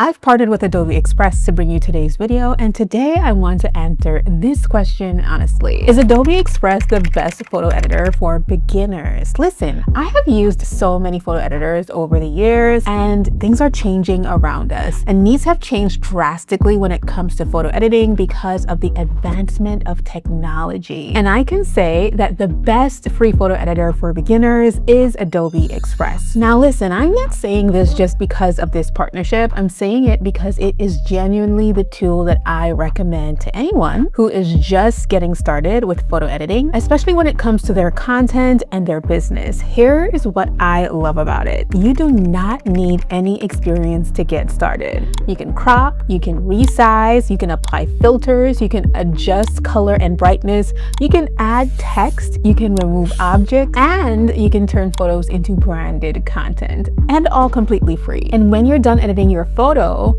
I've partnered with Adobe Express to bring you today's video, and today I want to answer this question honestly. Is Adobe Express the best photo editor for beginners? Listen, I have used so many photo editors over the years, and things are changing around us, and needs have changed drastically when it comes to photo editing because of the advancement of technology. And I can say that the best free photo editor for beginners is Adobe Express. Now listen, I'm not saying this just because of this partnership. I'm saying it because it is genuinely the tool that I recommend to anyone who is just getting started with photo editing, especially when it comes to their content and their business. Here is what I love about it. You do not need any experience to get started. You can crop, you can resize, you can apply filters, you can adjust color and brightness, you can add text, you can remove objects, and you can turn photos into branded content, and all completely free. And when you're done editing your photo,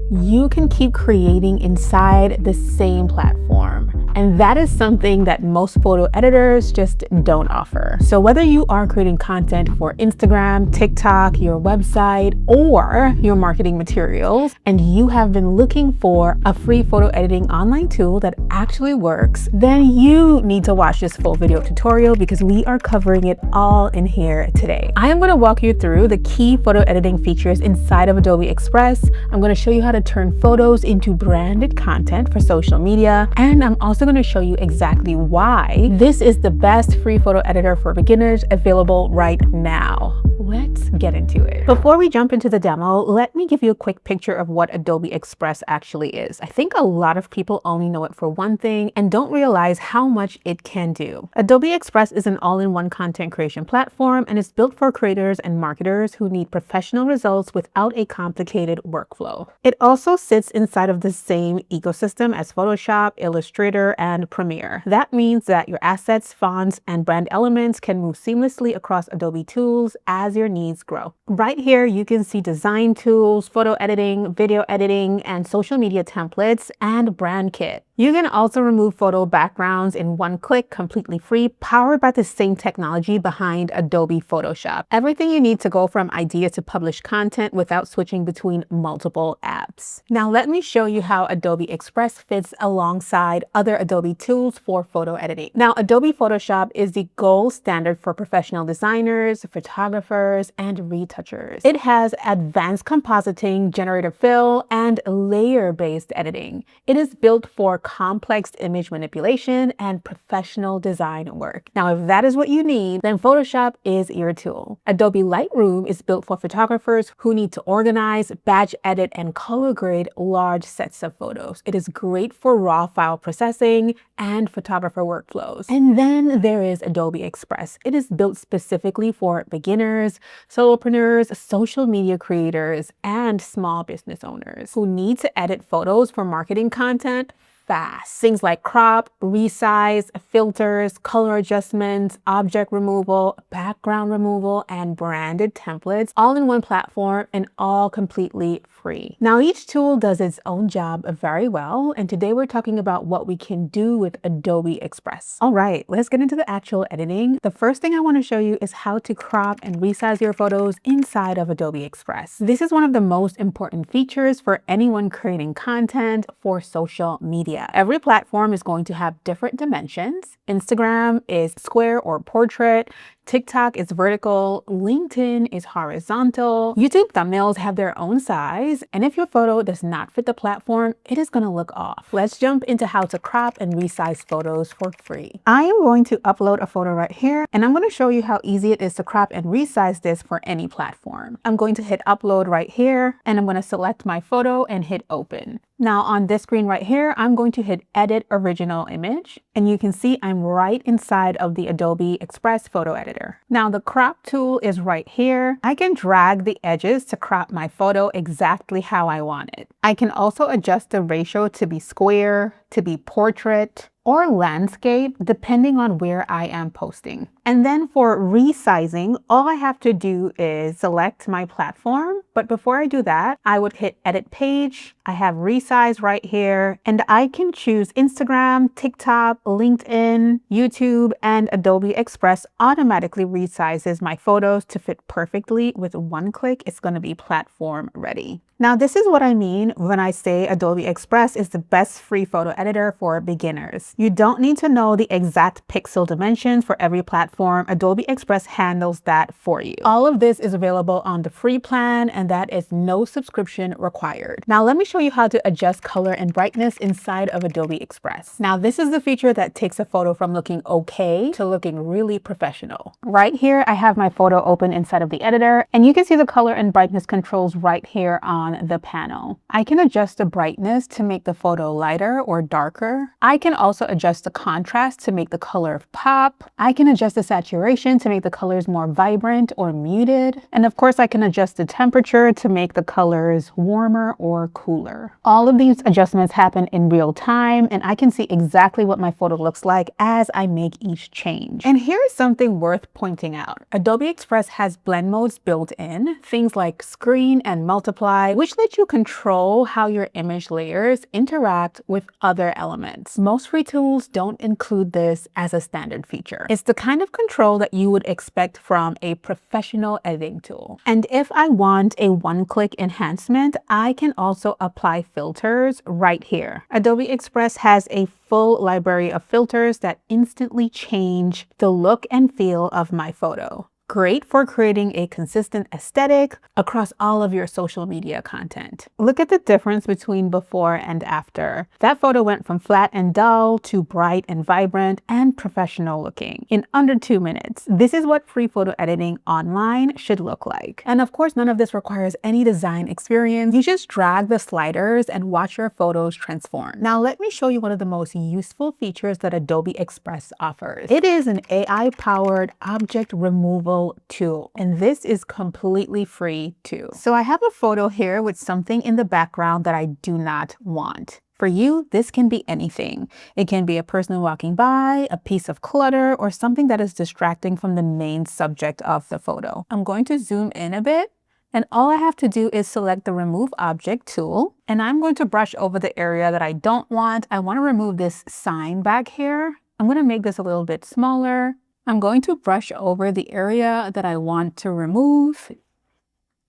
you can keep creating inside the same platform. And that is something that most photo editors just don't offer. So whether you are creating content for Instagram, TikTok, your website, or your marketing materials, and you have been looking for a free photo editing online tool that actually works, then you need to watch this full video tutorial because we are covering it all in here today. I am going to walk you through the key photo editing features inside of Adobe Express. I'm going to show you how to turn photos into branded content for social media, and I'm also going to show you exactly why this is the best free photo editor for beginners available right now. Let's get into it. Before we jump into the demo, let me give you a quick picture of what Adobe Express actually is. I think a lot of people only know it for one thing and don't realize how much it can do. Adobe Express is an all-in-one content creation platform, and it's built for creators and marketers who need professional results without a complicated workflow. It also sits inside of the same ecosystem as Photoshop, Illustrator, and Premiere. That means that your assets, fonts, and brand elements can move seamlessly across Adobe tools as your needs grow. Right here, you can see design tools, photo editing, video editing, and social media templates, and brand kit. You can also remove photo backgrounds in one click, completely free, powered by the same technology behind Adobe Photoshop. Everything you need to go from idea to publish content without switching between multiple apps. Now let me show you how Adobe Express fits alongside other Adobe tools for photo editing. Now, Adobe Photoshop is the gold standard for professional designers, photographers, and retouchers. It has advanced compositing, generative fill, and layer-based editing. It is built for complex image manipulation and professional design work. Now, if that is what you need, then Photoshop is your tool. Adobe Lightroom is built for photographers who need to organize, batch edit, and color grade large sets of photos. It is great for raw file processing and photographer workflows. And then there is Adobe Express. It is built specifically for beginners, solopreneurs, social media creators, and small business owners who need to edit photos for marketing content fast. Things like crop, resize, filters, color adjustments, object removal, background removal, and branded templates, all in one platform and all completely free. Now, each tool does its own job very well, and today we're talking about what we can do with Adobe Express. All right, let's get into the actual editing. The first thing I want to show you is how to crop and resize your photos inside of Adobe Express. This is one of the most important features for anyone creating content for social media. Every platform is going to have different dimensions. Instagram is square or portrait. TikTok is vertical, LinkedIn is horizontal, YouTube thumbnails have their own size, and if your photo does not fit the platform, it is going to look off. Let's jump into how to crop and resize photos for free. I am going to upload a photo right here, and I'm going to show you how easy it is to crop and resize this for any platform. I'm going to hit upload right here, and I'm going to select my photo and hit open. Now on this screen right here, I'm going to hit edit original image, and you can see I'm right inside of the Adobe Express photo editor. Now the crop tool is right here. I can drag the edges to crop my photo exactly how I want it. I can also adjust the ratio to be square, to be portrait, or landscape, depending on where I am posting. And then for resizing, all I have to do is select my platform. But before I do that, I would hit edit page. I have resize right here, and I can choose Instagram, TikTok, LinkedIn, YouTube, and Adobe Express automatically resizes my photos to fit perfectly. With one click, it's going to be platform ready. Now, this is what I mean when I say Adobe Express is the best free photo editor for beginners. You don't need to know the exact pixel dimensions for every platform. Adobe Express handles that for you. All of this is available on the free plan, and that is no subscription required. Now, let me show you how to adjust color and brightness inside of Adobe Express. Now, this is the feature that takes a photo from looking okay to looking really professional. Right here, I have my photo open inside of the editor, and you can see the color and brightness controls right here on the panel. I can adjust the brightness to make the photo lighter or darker. I can also adjust the contrast to make the color pop. I can adjust the saturation to make the colors more vibrant or muted. And of course, I can adjust the temperature to make the colors warmer or cooler. All of these adjustments happen in real time, and I can see exactly what my photo looks like as I make each change. And here is something worth pointing out. Adobe Express has blend modes built in, things like screen and multiply, which let you control how your image layers interact with other elements. Most free tools don't include this as a standard feature. It's the kind of control that you would expect from a professional editing tool. And if I want a one-click enhancement, I can also apply filters right here. Adobe Express has a full library of filters that instantly change the look and feel of my photo. Great for creating a consistent aesthetic across all of your social media content. Look at the difference between before and after. That photo went from flat and dull to bright and vibrant and professional looking in under 2 minutes. This is what free photo editing online should look like. And of course, none of this requires any design experience. You just drag the sliders and watch your photos transform. Now, let me show you one of the most useful features that Adobe Express offers. It is an AI-powered object removal tool, and this is completely free too. So I have a photo here with something in the background that I do not want. For you, this can be anything. It can be a person walking by, a piece of clutter, or something that is distracting from the main subject of the photo. I'm going to zoom in a bit, and all I have to do is select the Remove Object tool, and I'm going to brush over the area that I don't want. I want to remove this sign back here. I'm going to make this a little bit smaller. I'm going to brush over the area that I want to remove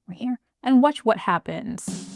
right here and watch what happens.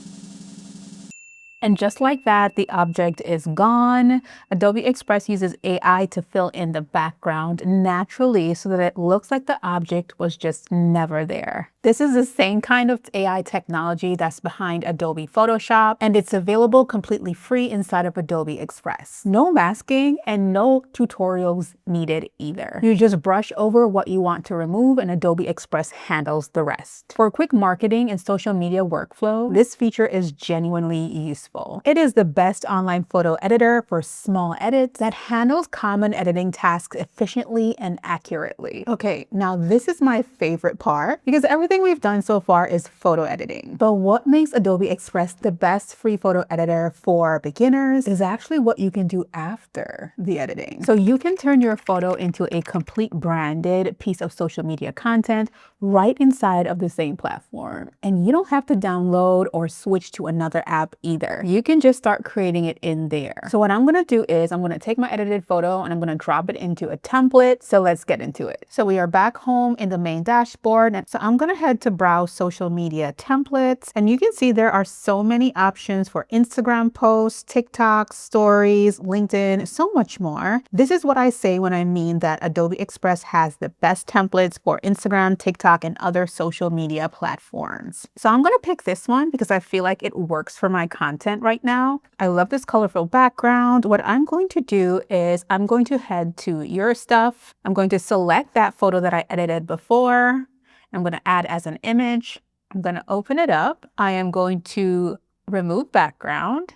And just like that, the object is gone. Adobe Express uses AI to fill in the background naturally so that it looks like the object was just never there. This is the same kind of AI technology that's behind Adobe Photoshop, and it's available completely free inside of Adobe Express. No masking and no tutorials needed either. You just brush over what you want to remove, and Adobe Express handles the rest. For quick marketing and social media workflow, this feature is genuinely useful. It is the best online photo editor for small edits that handles common editing tasks efficiently and accurately. Okay, now this is my favorite part because everything we've done so far is photo editing. But what makes Adobe Express the best free photo editor for beginners is actually what you can do after the editing. So you can turn your photo into a complete branded piece of social media content right inside of the same platform. And you don't have to download or switch to another app either. You can just start creating it in there. So what I'm going to do is I'm going to take my edited photo and I'm going to drop it into a template. So let's get into it. So we are back home in the main dashboard. And so I'm going to head to browse social media templates. And you can see there are so many options for Instagram posts, TikTok, stories, LinkedIn, so much more. This is what I say when I mean that Adobe Express has the best templates for Instagram, TikTok, and other social media platforms. So I'm going to pick this one because I feel like it works for my content right now. I love this colorful background. What I'm going to do is I'm going to head to Your Stuff. I'm going to select that photo that I edited before. I'm going to add as an image. I'm going to open it up. I am going to remove background.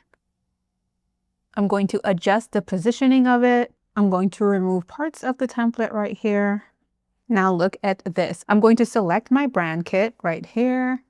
I'm going to adjust the positioning of it. I'm going to remove parts of the template right here. Now look at this. I'm going to select my brand kit right here.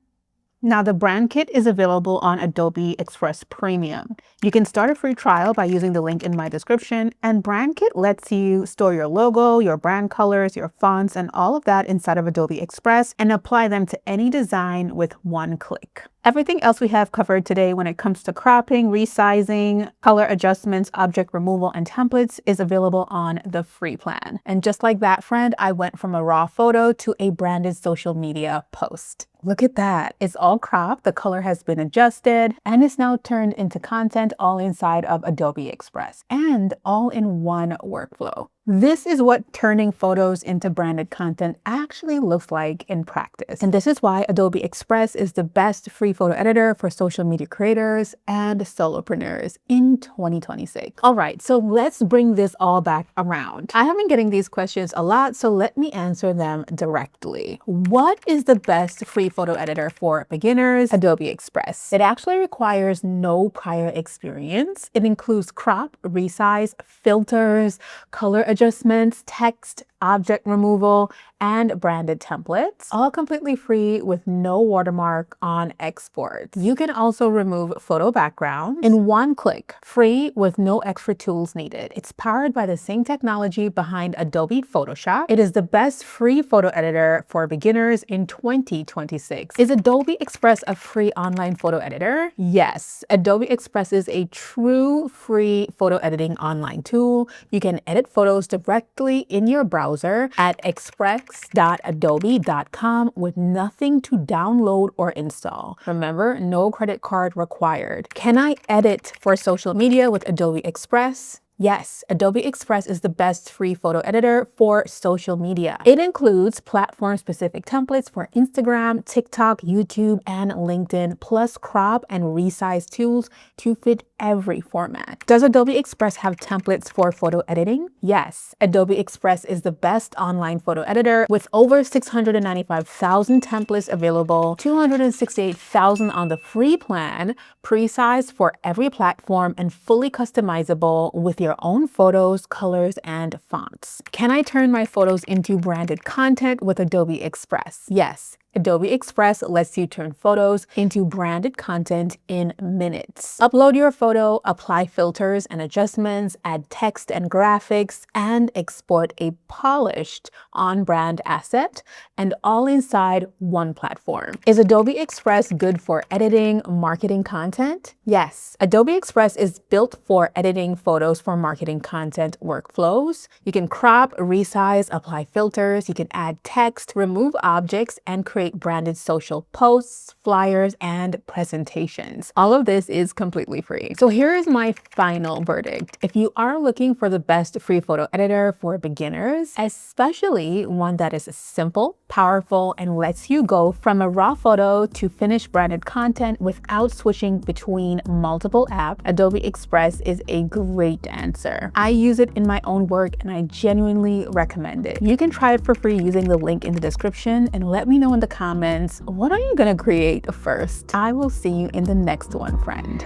Now, the brand kit is available on Adobe Express Premium. You can start a free trial by using the link in my description, and brand kit lets you store your logo, your brand colors, your fonts, and all of that inside of Adobe Express and apply them to any design with one click. Everything else we have covered today when it comes to cropping, resizing, color adjustments, object removal, and templates is available on the free plan. And just like that, friend, I went from a raw photo to a branded social media post. Look at that. It's all cropped, the color has been adjusted, and it's now turned into content all inside of Adobe Express and all in one workflow. This is what turning photos into branded content actually looks like in practice. And this is why Adobe Express is the best free photo editor for social media creators and solopreneurs in 2026. All right, so let's bring this all back around. I have been getting these questions a lot, so let me answer them directly. What is the best free photo editor for beginners? Adobe Express. It actually requires no prior experience. It includes crop, resize, filters, color adjustments, text, object removal, and branded templates, all completely free with no watermark on export. You can also remove photo backgrounds in one click, free with no extra tools needed. It's powered by the same technology behind Adobe Photoshop. It is the best free photo editor for beginners in 2026. Is Adobe Express a free online photo editor? Yes, Adobe Express is a true free photo editing online tool. You can edit photos directly in your browser at express.adobe.com with nothing to download or install. Remember, no credit card required. Can I edit for social media with Adobe Express? Yes, Adobe Express is the best free photo editor for social media. It includes platform-specific templates for Instagram, TikTok, YouTube, and LinkedIn, plus crop and resize tools to fit every format. Does Adobe Express have templates for photo editing? Yes, Adobe Express is the best online photo editor with over 695,000 templates available, 268,000 on the free plan, pre-sized for every platform and fully customizable with your own photos, colors, and fonts. Can I turn my photos into branded content with Adobe Express? Yes. Adobe Express lets you turn photos into branded content in minutes. Upload your photo, apply filters and adjustments, add text and graphics, and export a polished on-brand asset, and all inside one platform. Is Adobe Express good for editing, marketing content? Yes. Adobe Express is built for editing photos for marketing content workflows. You can crop, resize, apply filters, you can add text, remove objects, and create branded social posts, flyers, and presentations. All of this is completely free. So here is my final verdict. If you are looking for the best free photo editor for beginners, especially one that is simple, powerful, and lets you go from a raw photo to finished branded content without switching between multiple apps, Adobe Express is a great answer. I use it in my own work and I genuinely recommend it. You can try it for free using the link in the description and let me know in the comments, what are you gonna create first? I will see you in the next one, friend.